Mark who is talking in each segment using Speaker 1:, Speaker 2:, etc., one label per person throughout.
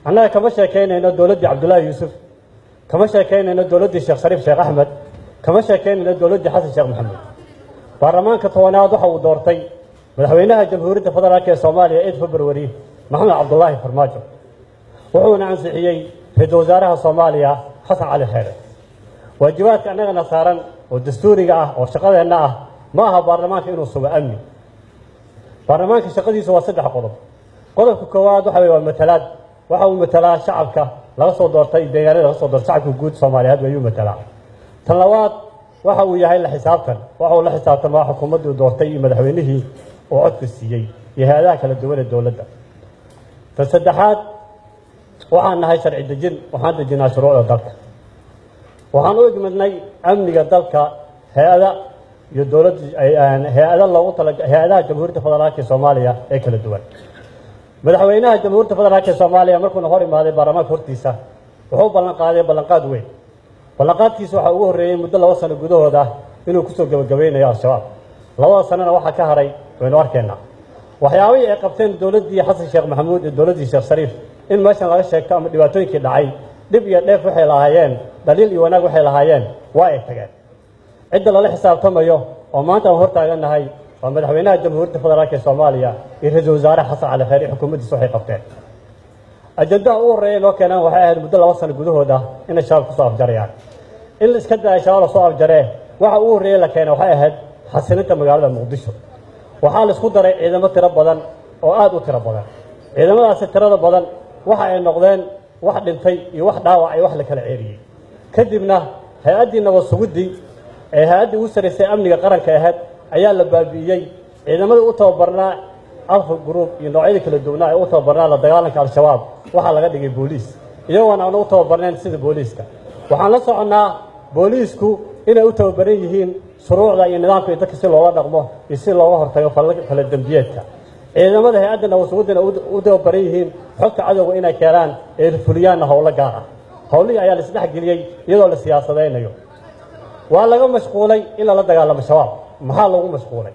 Speaker 1: annaga kama sheekaynayno dowladdii cabdullaahi yuusuf kama sheekaynayno dowladdii sheekh shariif sheekh axmed kama sheekaynayno dowladdii xasan sheekh maxamuud baarlamaanka tobanaad waxa uu doortay madaxweynaha jamhuuriyadda federaalk ee soomaaliya 8 february maxamed cabdullaahi farmaajo wuxuuna ansixiyey ra-iisul wasaaraha soomaaliya xasan cali xeere waajibaadka annagana saaran oo dastuuriga ah oo shaqadeenna ah ma aha baarlamaanka inuu sugo amni baarlamaanka shaqadiisu waa 3 qodob qodobka koowaad waxa waa matalaad waxa uu matalaa shacabka laga soo doortay deegaanada laga soo doortay shacabka guud Soomaaliyeed ayuu matalaa tan labaad waxa uu yahay la xisaabtan waxa uu la xisaabtamaa xukuumaddu doortay iyo madaxweynihii oo codka siiyey iyo hay'adaha kala duwan ee dawladda tan saddexaad waxaan nahay sharci dejin waxaan dejinaa shuruucda dalka waxaan u igmadnay amniga dalka hay'ada iyo dawladda hay'ada loogu talagalay hay'adaha jamhuuriyadda federaalka Soomaaliya ee kala duwan madaxweynaha jamhuuriyadda federaalka Soomaaliya markuu hor imaaday baarlamaanka hortiisa wuxuu ballan qaaday ballanqaad weyn ballanqaadkiisu waxa ugu horeeyay muddo 2 sano gudahooda inuu ku soo gabagabeynayo al-shabaab 2 sanana waxa ka haray waynu arkaynaa waxyaabihii ay qabteen dawladdii xasan sheekh maxamuud iyo dawladdii sheekh shariif in meeshan laga sheegto ama dhibaatooyinkii dhacay dib iyo dheef waxay lahaayeen daliil iyo wanaag waxay lahaayeen waa ay tageen cidda lala xisaabtamayo oo maanta aan hortaaganahay waa madaxweynaha jamhuuriyadda federaalka Soomaaliya iyo ra-iisul wasaare xasan cali xeere xukuumaddiisa waxay qabteen ajandaha ugu horeeya loo keenay waxay ahayd muddo 2 sano gudahooda in shabaab ku soo afjarayaan in la iska daa shabaab soo afjaree waxa ugu horeeya la keenay waxay ahayd xasilinta magaalada muqdisho waxaa la isku daray ciidamo tiro badan oo aad u tiro badan ciidamadaasi tirada badan waxa ay noqdeen wax dhintay iyo wax dhaawac ay wax la kala ceeriyay kadibna hay'adii nabad sugidii ee hay'adii u sareysay amniga qaranka ahayd ayaa la baabi'iyay ciidamada u tababarnaa alfa group iyo noocyada kala duwan ay u tababarnaa la dagaalanka al-shabaab waxa laga dhigay booliis iyagoo aan u tababarneen sida booliiska waxaan la soconaa booliisku inay u tababaran yihiin shuruucda iyo nidaamka dadka si looga dhaqmo iyo si looga hortago kala dambiyeedka ciidamada hay'adda nabad sugidda u tababaran yihiin xogta cadawga inay keenaan ee fuliyaan howlo gaar ah howlihii ayaa la isdhex geliyay iyadoo la siyaasadeynayo waa laga mashquulay in la dagaalamo shabaab maxaa lagu mashquulay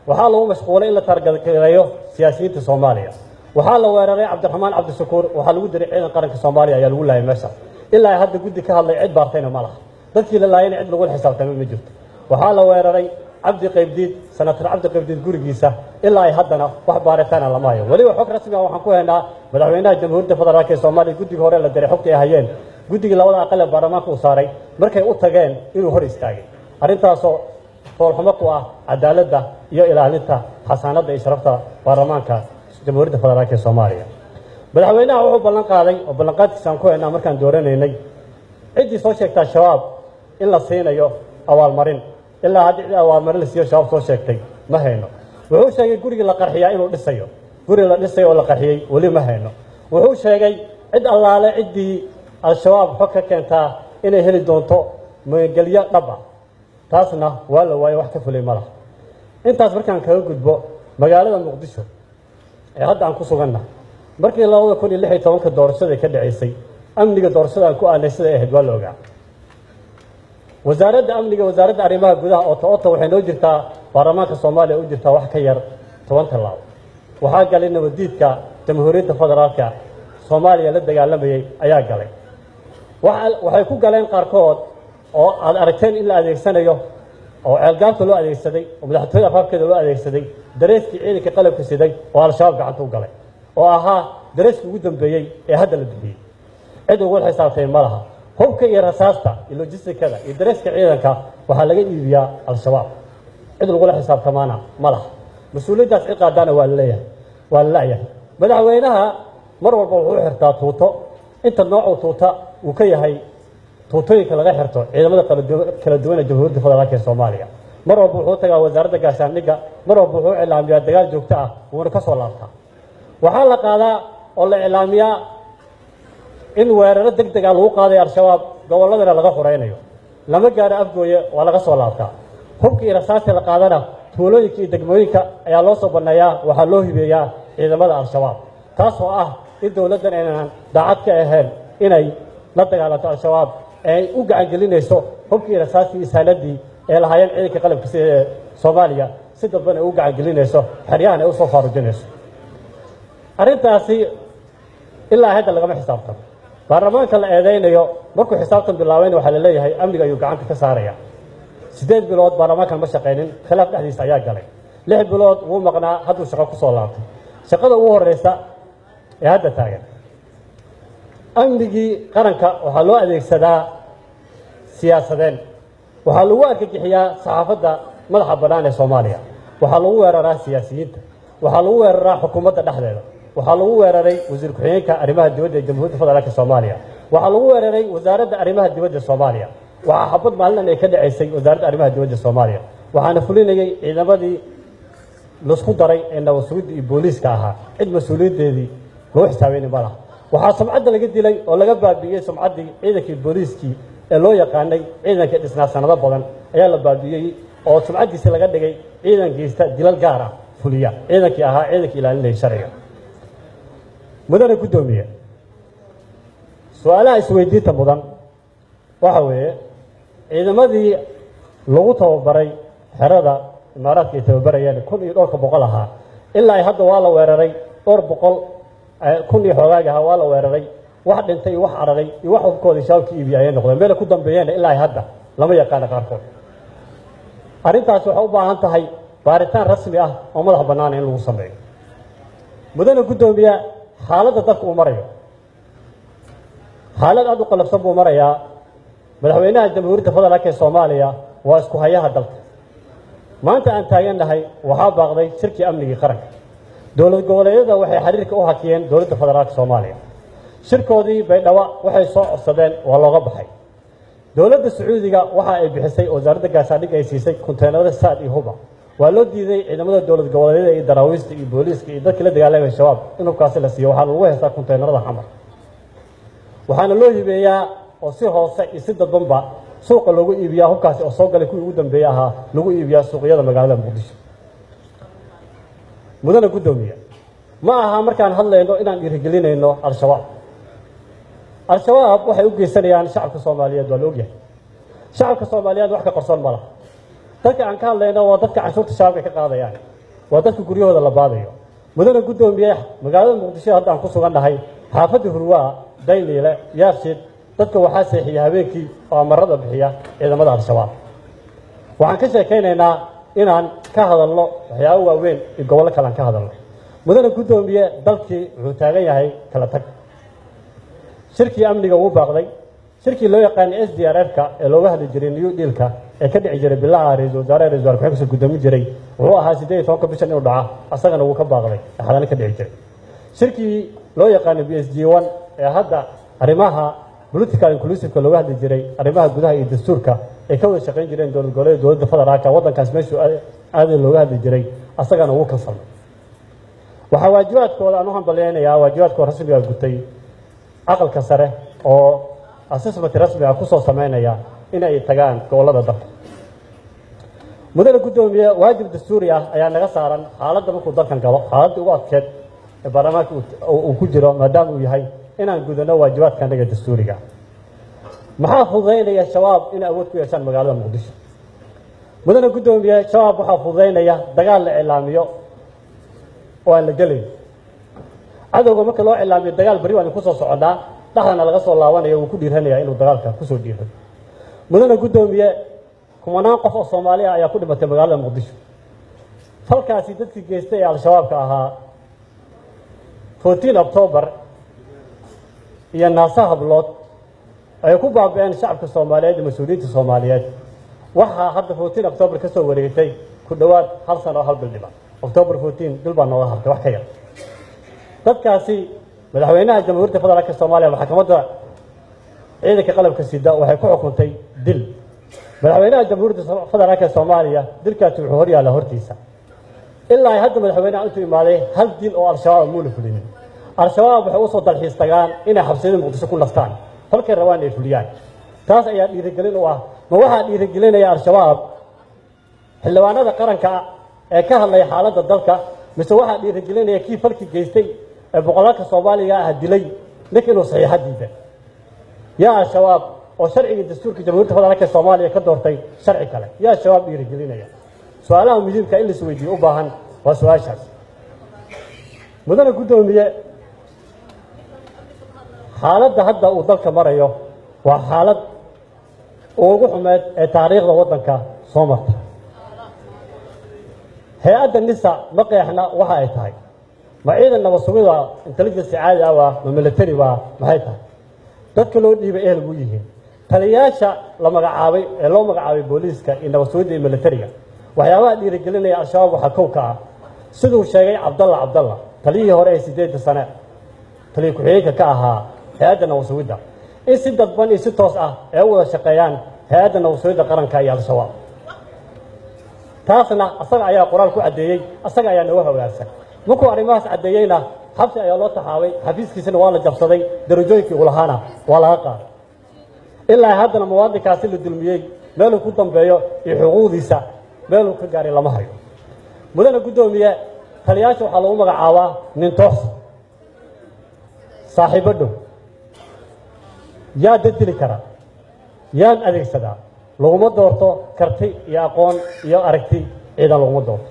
Speaker 1: waxaa lagu mashquulay in la targadayo siyaasiyiinta Soomaaliya waxaa la weeraray Cabdiraxmaan Cabdishakuur waxaa lagu diray ciidan qaranka Soomaaliya ayaa lagu laayay meesha ilaa hadda guddi ka hadlay cid baartayna ma laha dadkii la laayay cid lagu xisaabtamay ma jirto waxaa la weeraray Cabdi Qaybdiid senator Cabdi Qaybdiid gurigiisa ilaa ay haddana wax baaritaan lama hayo waliba xog rasmi ah waxaan ku haynaa madaxweynaha jamhuuriyadda federaalka Soomaaliya guddiga hore la diray xogta ay hayeen guddiga labada aqal ee baarlamaanka uu saaray markay u tageen inuu hor istaagay arrintaasoo foolxumo ku ah cadaaladda iyo ilaalinta xasaanadda iyo sharafta baarlamaanka jamhuuriyadda federaalka Soomaaliya madaxweynaha wuxuu ballan qaaday oo ballanqaadkiisa aan ku haynaa markaan dooranaynay ciddii soo sheegtay shabaab in la siinayo abaalmarin ilaa haddii abaalmarin la siiyo shabaab soo sheegtay ma hayno wuxuu sheegay guriga la qarxiyaa inuu dhisayo guri la dhisayo oo la qarxiyay wali ma hayno wuxuu sheegay cid allaale ciddii al-shabaab xog ka keentaa inay heli doonto magalyo dhab ah taasna waa la waayay wax ka fulay ma laha intaas markaan kaga gudbo magaalada muqdisho ee hadda aan ku sugannahay markii 2016 doorashada ka dhaceysay amniga doorashada aan ku aanay sida ahayd waa la ogaa wasaaradda amniga wasaaradda arrimaha gudaha oo waxay noo jirtaa baarlamaanka Soomaaliya u jirtaa wax ka yar 10 talaabo waxaa galay nabadiidka jamhuuriyadda federaalka Soomaaliya la dagaalamayay ayaa galay waxay ku galeen qaarkood oo aad aragteen in la adeegsanayo oo ceelgaabta loo adeegsaday oo madaxtooyada afafkeeda loo adeegsaday dareeskii ciidanka qalabka siday oo al-shabaab gacanta u galay oo ahaa dareeskii ugu dambeeyay ee hadda la bixiyay cid ugu xisaabtay ma laha hubka iyo rasaasta iyo logistikada iyo dareeska ciidanka waxaa laga iibiyaa al-shabaab cid ugu xisaabtamaana ma laha mas'uuliyaddaas ciqaadana waa la leeyahay madaxweynaha mar walba wuxuu xirtaa tuuto inta nooc tuuta uu ka yahay tuutooyinka laga xirto ciidamada kala duwan ee jamhuuriyadda federaalka Soomaaliya mar walba wuxuu tagaa wasaaradda gaashaandhigga mar walba wuxuu cilaamiyaa dagaal joogto ah wuuna ka soo laabtaa waxaa la qaadaa oo la cilaamiyaa in weeraro degdeg ah lagu qaaday al-shabaab gobolladana laga xoreynayo lama gaaro afgooye waa laga soo laabtaa hubka iyo rasaasta la qaadana tuulooyinka iyo degmooyinka ayaa loo soo banneeyaa waxaa loo hibeeyaa ciidamada al-shabaab taas oo ah in dowladdan aynan daacad ka ahayn inay la dagaalanto al-shabaab ay u gacan gelinayso hubkii rasaastii isaaladii ee lahaayeen ciidanka qalabka sida Soomaaliya si dadban ay u gacan gelinayso xeryahan ay u soo faarujinayso arrintaasi ilaa hadda lagama xisaabtamo baarlamaanka la eedeynayo markuu xisaabtan bilaabayna waxaa la leeyahay amniga ayuu gacanta ka saaraya 8 bilood baarlamaankan ma shaqaynin khilaaf dhexdiisa ayaa galay 6 bilood wuu maqnaa hadduu shaqo ku soo laabtay shaqada ugu horeysa ee hadda taagan amnigii qaranka waxaa loo adeegsadaa siyaasadeen waxaa lagu argagixiyaa saxaafadda madaxa bannaan ee Soomaaliya waxaa lagu weeraraa siyaasiyiinta waxaa lagu weeraraa xukuumadda dhexdeeda waxaa lagu weeraray wasiir ku-xigeenka arrimaha dibadda ee Jamhuuriyadda Federaalka Soomaaliya waxaa lagu weeraray wasaaradda arrimaha dibadda Soomaaliya waxaa xabad maalin ay ka dhaceysay wasaaradda arrimaha dibadda Soomaaliya waxaana fulinayay ciidamadii lasku daray ee nabadsugiddii iyo booliiska ahaa cid mas-uuliyadeedii loo xisaabeynay ma laha waxaa sumcadda laga dilay oo laga baabi'iyey sumcaddii ciidankii booliiskii ee loo yaqaanay ciidankii dhisnaa sanado badan ayaa la baabi'iyey oo sumcaddiisa laga dhigay ciidan geysta dilal gaar ah fuliya ciidankii ahaa ciidankii ilaalinayay sharciga mudane guddoomiye su-aalaha isweydiinta mudan waxa weeye ciidamadii lagu tababaray xerada imaaraadka ay tababarayeen 1,000 iyo dhowrka boqol ahaa ilaa ay hadda waa la weeraray 200 kun iyo xoogaaga ahaa waa la weeraray wax dhintay iyo wax cararay iyo wax hubkooda shaabka iibiya ayay noqdeen meel ku dambeeyeen ilaa ay hadda lama yaqaan qaarkood arrintaas waxay u baahan tahay baaritaan rasmi ah oo madax bannaan in lagu sameeyo mudane guddoomiye xaaladda dadka uu marayo xaalad aad u qalabsan buu marayaa madaxweynaha jamhuuriyadda federaalka ee Soomaaliya waa isku hayaha dalka maanta aan taagannahay waxaa baaqday shirkii amnigii qaranka dowlad goboleedyada waxay xiriirka u hakiyeen dowladda federaalka Soomaaliya shirkoodii Baydhabo waxay soo codsadeen waa looga baxay dowladda Sacuudiga waxa ay bixisay wasaaradda gaashaandhigga ay siisay konteenarada saad iyo huba waa loo diiday ciidamada dowlad goboleedyada iyo daraawiista iyo booliiska iyo dadka la dagaalamaya shabaab inuu kaasi la siiyo waxaa lagu haystaa konteenarada xamar waxaana loo hibeeyaa oo si hoose iyo si dadbanba suuqa loogu iibiyaa hubkaasi oo soo galay kuwii ugu dambeeyay ahaa lagu iibiyaa suuqyada magaalada Muqdisho mudane guddoomiye ma aha markaan hadlayno inaan dhiirigelinayno al-shabaab waxay u geysanayaan shacabka Soomaaliyeed waa la ogyahay shacabka Soomaaliyeed wax ka qarsoon ma laha dadka aan ka hadlayno waa dadka canshuurta shacabka ka qaadayaan waa dadka guryahooda la baadayo mudane guddoomiye magaalada Muqdisho hadda aan ku sugannahay xaafadda Hurwaa Dayliile Yaarshid dadka waxaa seexiya habeenkii oo amarada bixiya ciidamada al-shabaab waxaan ka sheekaynaynaa inaan ka hadalno waxyaabo waaweyn iyo gobollo kale aan ka hadalno mudane guddoomiye dalkii wuxuu taagan yahay kala tag shirkii amniga wuu baaqday shirkii loo yaqaan SDRF-ka ee looga hadli jiray New Deal-ka ee ka dhici jiray bilaha ra'iisul wasaare ku gudoomin jiray wuxuu ahaa 18 bishan inuu dhaca asagana wuu ka baaqday xadana ka dhici jiray shirkii loo yaqaan BSG1 ee hadda arrimaha political inclusive looga hadli jiray arrimaha gudaha iyo dastuurka ay ka wada shaqeyn jireen dowlad goboleedyada dowladda federaalka waddankaas meeshuu aad looga hadli jiray asagana wuu ka falmay waxa waajibaadkooda aan u hambaleynayaa waajibaadkooda rasmiga gutay aqalka sare oo assessment rasmi ah ku soo sameynaya in ay tagaan gobolada dalka mudane guddoomiye waajib dastuuri ah ayaa naga saaran xaaladda markuu dalkan galo xaaladda ugu adkeed ee baarlamaanka uu ku jiro maadaama uu yahay inaan gudano waajibaadka anaga dastuuriga maxaa fududeynaya shabaab in awood ku yeeshaan magaalada Muqdisho mudane guddoomiye shabaab waxaa fududeynaya dagaal la cilaamiyo oo aan la gelin cadowga marka loo cilaamiyo dagaal bari waan ku soo socdaa dhaxana laga soo laabanayo uu ku dhiiranayaa inuu dagaalka ku soo dhiirado mudane guddoomiye kumanaan qof oo Soomaaliya ayaa ku dhimatay magaalada Muqdisho falkaasi dadkii geystay al-shabaabka ahaa 14 October iyo naasa hablood ay ku baabeen shacabka Soomaaliyeed iyo mas'uuliyiinta Soomaaliyeed waxa hadda 14 October ka soo wareegtay ku dhawaad hal sano hal bil dhiba October 14 bil baa nooga hartay wax ka yar dadkaasi madaxweynaha jamhuuriyadda federaalka Soomaaliya maxkamadda ciidanka qalabka sida waxay ku xukuntay dil madaxweynaha jamhuuriyadda federaalka Soomaaliya dilkaasi wuxuu hor yaala hortiisa ilaa ay hadda madaxweynaha intuu imaaday hal dil oo al-shabaab muu la fulinin al-shabaab waxay u soo dalxiis tagaan inay xabsiyada Muqdisho ku nastaan halkay rabaan ay fuliyaan taas ayaa dhiirigelin u ah ma waxaa dhiirigelinaya al-shabaab xildhibaanada qaranka ee ka hadlaya xaaladda dalka mise waxaa dhiirigelinaya kii falki geystay ee boqolaalka Soomaaliga ah dilay laakiin uu saxiix diiday yaa al-shabaab oo sharciga dastuurka jamhuuriyadda federaalka Soomaaliya ka doortay sharci kale yaa al-shabaab dhiirigelinaya su'aalaha muhiimka in la isweydiiyo u baahan waa su'aashaas mudane guddoomiye xaaladda hadda uu dalka marayo waa xaalad ugu xumeed ee taariikhda waddanka soo marta hay-adda nisa ma qeexna waxa ay tahay ma ciidan nabad sugida intelligence caadi ah waa ma military waa maxay tahay dadka loo dhiibay ehel buu yihiin taliyayaasha la magacaabay ee loo magacaabay booliiska iyo nabad sugidda iyo militariga waxyaabaha dhiirigelinaya al-shabaab waxaa kow ka ah siduu sheegay cabdalla taliyihii hore ee 8 sane taliya ku-xigeenka ka ahaa hay-adda nabad sugidda in si dadban iyo si toos ah ay u wada shaqeeyaan hay-adda nabad sugidda qaranka iyo al-shabaab taasna asaga ayaa qoraal ku caddeeyey asaga ayaa nooga hoggaansan markuu arrimahaas caddeeyeyna xabsi ayaa loo taxaabay xafiiskiisana waa la jabsaday darajooyinkii uu lahaana waa laga qaaday ilaa haddana muwaadinkaasi la dulmiyey meeluu ku dambeeyo iyo xuquuqdiisa meeluu ka gaaray lama hayo mudana guddoomiye taliyaasha waxaa lagu magacaabaa nin toos saaxiibo dhow yaa dadili kara yaan adeegsadaa laguma doorto karti iyo aqoon iyo aragti ciidan laguma doorto